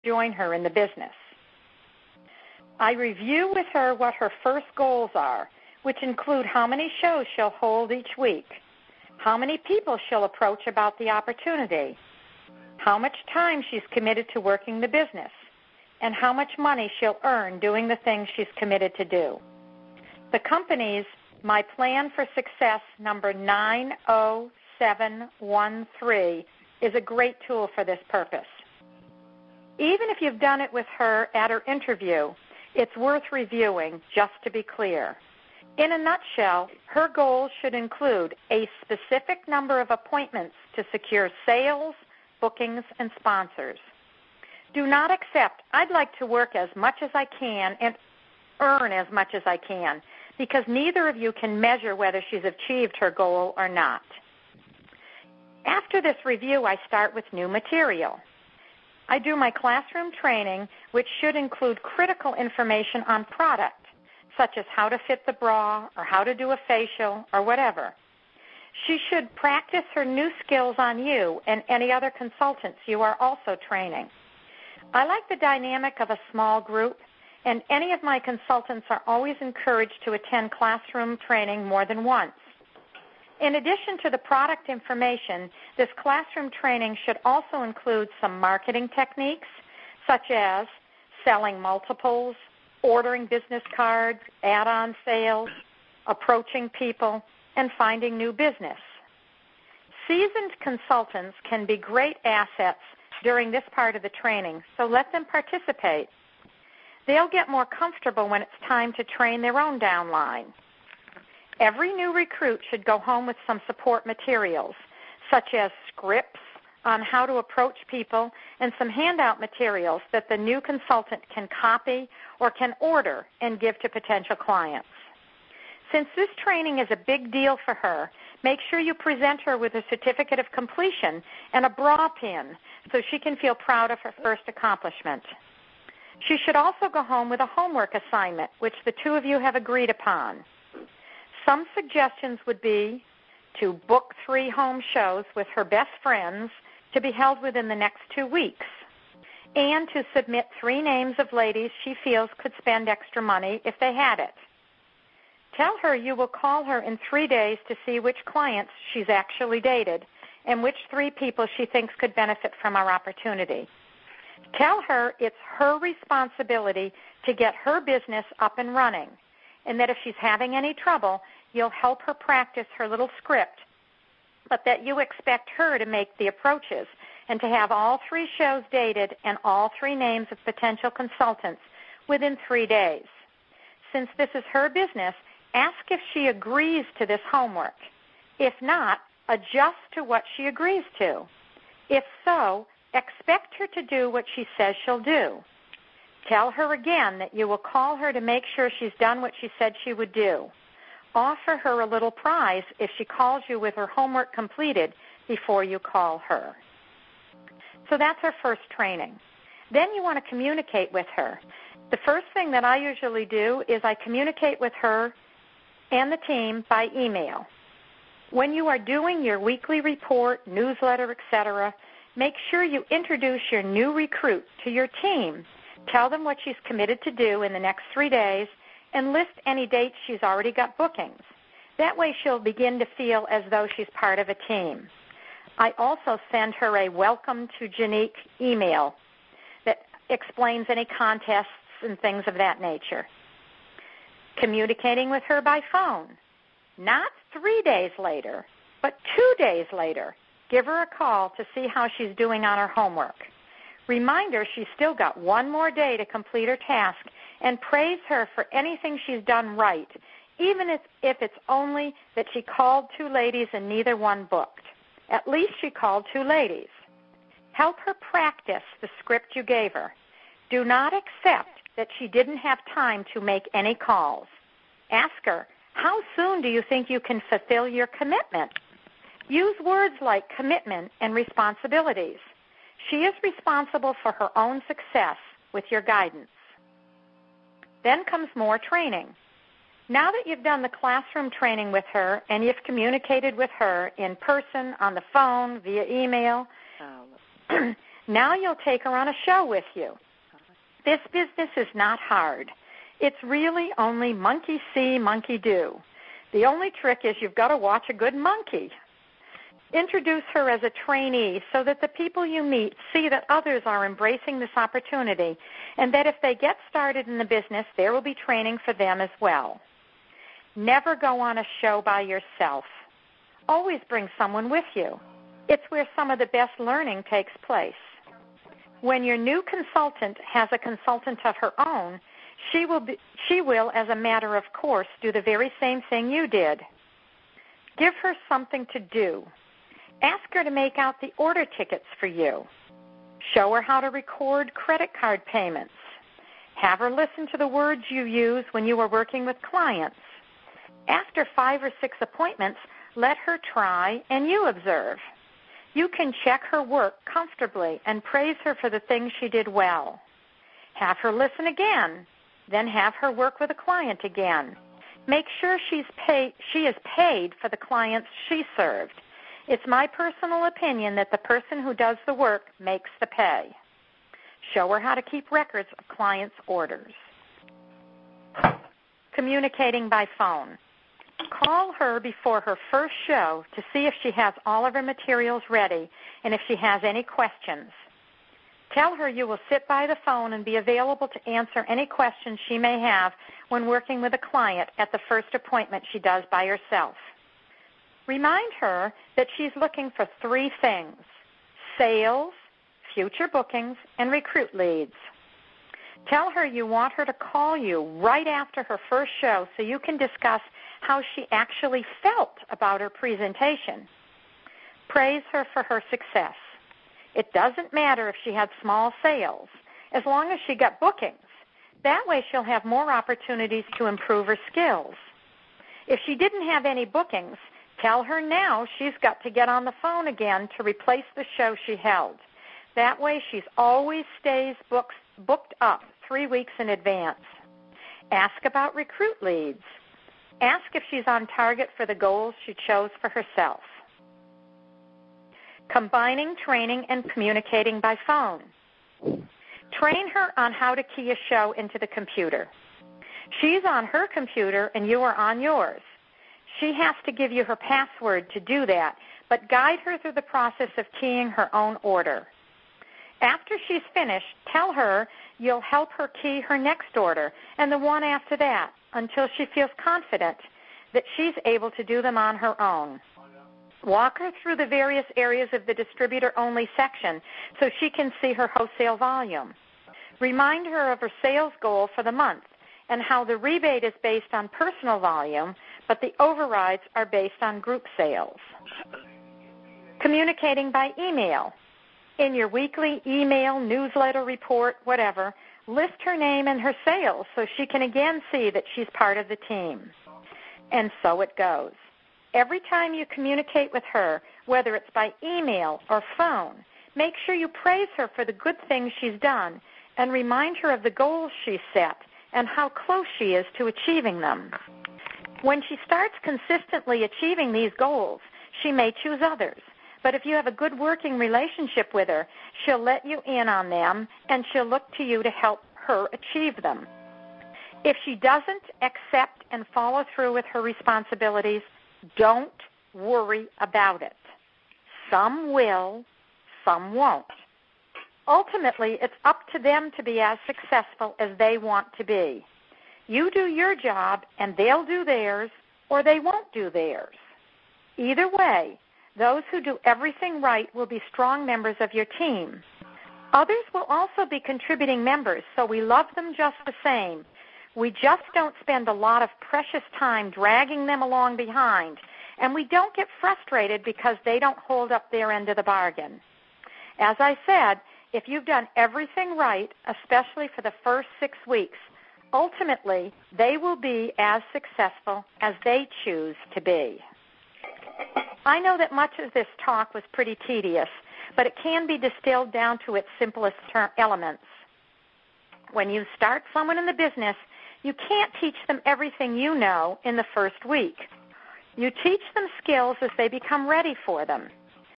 join her in the business. I review with her what her first goals are, which include how many shows she'll hold each week, how many people she'll approach about the opportunity, how much time she's committed to working the business, and how much money she'll earn doing the things she's committed to do. The company's My Plan for Success number 90713 is a great tool for this purpose. Even if you've done it with her at her interview, it's worth reviewing just to be clear. In a nutshell, her goals should include a specific number of appointments to secure sales, bookings, and sponsors. Do not accept, I'd like to work as much as I can and earn as much as I can, because neither of you can measure whether she's achieved her goal or not. After this review, I start with new material. I do my classroom training, which should include critical information on product, such as how to fit the bra or how to do a facial or whatever. She should practice her new skills on you and any other consultants you are also training. I like the dynamic of a small group, and any of my consultants are always encouraged to attend classroom training more than once. In addition to the product information, this classroom training should also include some marketing techniques, such as selling multiples, ordering business cards, add-on sales, approaching people, and finding new business. Seasoned consultants can be great assets during this part of the training, so let them participate. They'll get more comfortable when it's time to train their own downline. Every new recruit should go home with some support materials, such as scripts on how to approach people and some handout materials that the new consultant can copy or can order and give to potential clients. Since this training is a big deal for her, make sure you present her with a certificate of completion and a bra pin so she can feel proud of her first accomplishment. She should also go home with a homework assignment, which the two of you have agreed upon. Some suggestions would be to book 3 home shows with her best friends to be held within the next 2 weeks, and to submit 3 names of ladies she feels could spend extra money if they had it. Tell her you will call her in 3 days to see which clients she's actually dated and which 3 people she thinks could benefit from our opportunity. Tell her it's her responsibility to get her business up and running, and that if she's having any trouble, you'll help her practice her little script, but that you expect her to make the approaches and to have all 3 shows dated and all 3 names of potential consultants within 3 days. Since this is her business, ask if she agrees to this homework. If not, adjust to what she agrees to. If so, expect her to do what she says she'll do. Tell her again that you will call her to make sure she's done what she said she would do. Offer her a little prize if she calls you with her homework completed before you call her. So that's her first training. Then you want to communicate with her. The first thing that I usually do is I communicate with her and the team by email. When you are doing your weekly report, newsletter, etc., make sure you introduce your new recruit to your team. Tell them what she's committed to do in the next 3 days and list any dates she's already got bookings. That way she'll begin to feel as though she's part of a team. I also send her a welcome to Janique email that explains any contests and things of that nature. Communicating with her by phone. Not 3 days later, but 2 days later. Give her a call to see how she's doing on her homework. Remind her she's still got 1 more day to complete her task, and praise her for anything she's done right, even if it's only that she called 2 ladies and neither one booked. At least she called 2 ladies. Help her practice the script you gave her. Do not accept that she didn't have time to make any calls. Ask her, how soon do you think you can fulfill your commitment? Use words like commitment and responsibilities. She is responsible for her own success with your guidance. Then comes more training. Now that you've done the classroom training with her and you've communicated with her in person, on the phone, via email, Now you'll take her on a show with you. This business is not hard. It's really only monkey see, monkey do. The only trick is you've got to watch a good monkey. Introduce her as a trainee so that the people you meet see that others are embracing this opportunity and that if they get started in the business, there will be training for them as well. Never go on a show by yourself. Always bring someone with you. It's where some of the best learning takes place. When your new consultant has a consultant of her own, she will, as a matter of course, do the very same thing you did. Give her something to do. Ask her to make out the order tickets for you. Show her how to record credit card payments. Have her listen to the words you use when you are working with clients. After 5 or 6 appointments, let her try and you observe. You can check her work comfortably and praise her for the things she did well. Have her listen again, then have her work with a client again. Make sure she is paid for the clients she served. It's my personal opinion that the person who does the work makes the pay. Show her how to keep records of clients' orders. Communicating by phone. Call her before her first show to see if she has all of her materials ready and if she has any questions. Tell her you will sit by the phone and be available to answer any questions she may have when working with a client at the first appointment she does by herself. Remind her that she's looking for 3 things: sales, future bookings, and recruit leads. Tell her you want her to call you right after her first show so you can discuss how she actually felt about her presentation. Praise her for her success. It doesn't matter if she had small sales, as long as she got bookings. That way she'll have more opportunities to improve her skills. If she didn't have any bookings, tell her now she's got to get on the phone again to replace the show she held. That way she's always stays booked up 3 weeks in advance. Ask about recruit leads. Ask if she's on target for the goals she chose for herself. Combining training and communicating by phone. Train her on how to key a show into the computer. She's on her computer and you are on yours. She has to give you her password to do that, but guide her through the process of keying her own order. After she's finished, tell her you'll help her key her next order and the one after that until she feels confident that she's able to do them on her own. Walk her through the various areas of the distributor-only section so she can see her wholesale volume. Remind her of her sales goal for the month and how the rebate is based on personal volume, but the overrides are based on group sales. Communicating by email. In your weekly email, newsletter, report, whatever, list her name and her sales so she can again see that she's part of the team. And so it goes. Every time you communicate with her, whether it's by email or phone, make sure you praise her for the good things she's done and remind her of the goals she set and how close she is to achieving them. When she starts consistently achieving these goals, she may choose others. But if you have a good working relationship with her, she'll let you in on them and she'll look to you to help her achieve them. If she doesn't accept and follow through with her responsibilities, don't worry about it. Some will, some won't. Ultimately, it's up to them to be as successful as they want to be. You do your job and they'll do theirs, or they won't do theirs. Either way, those who do everything right will be strong members of your team. Others will also be contributing members, so we love them just the same. We just don't spend a lot of precious time dragging them along behind, and we don't get frustrated because they don't hold up their end of the bargain. As I said, if you've done everything right, especially for the first 6 weeks, ultimately they will be as successful as they choose to be. I know that much of this talk was pretty tedious, but it can be distilled down to its simplest elements. When you start someone in the business, you can't teach them everything you know in the first week. You teach them skills as they become ready for them.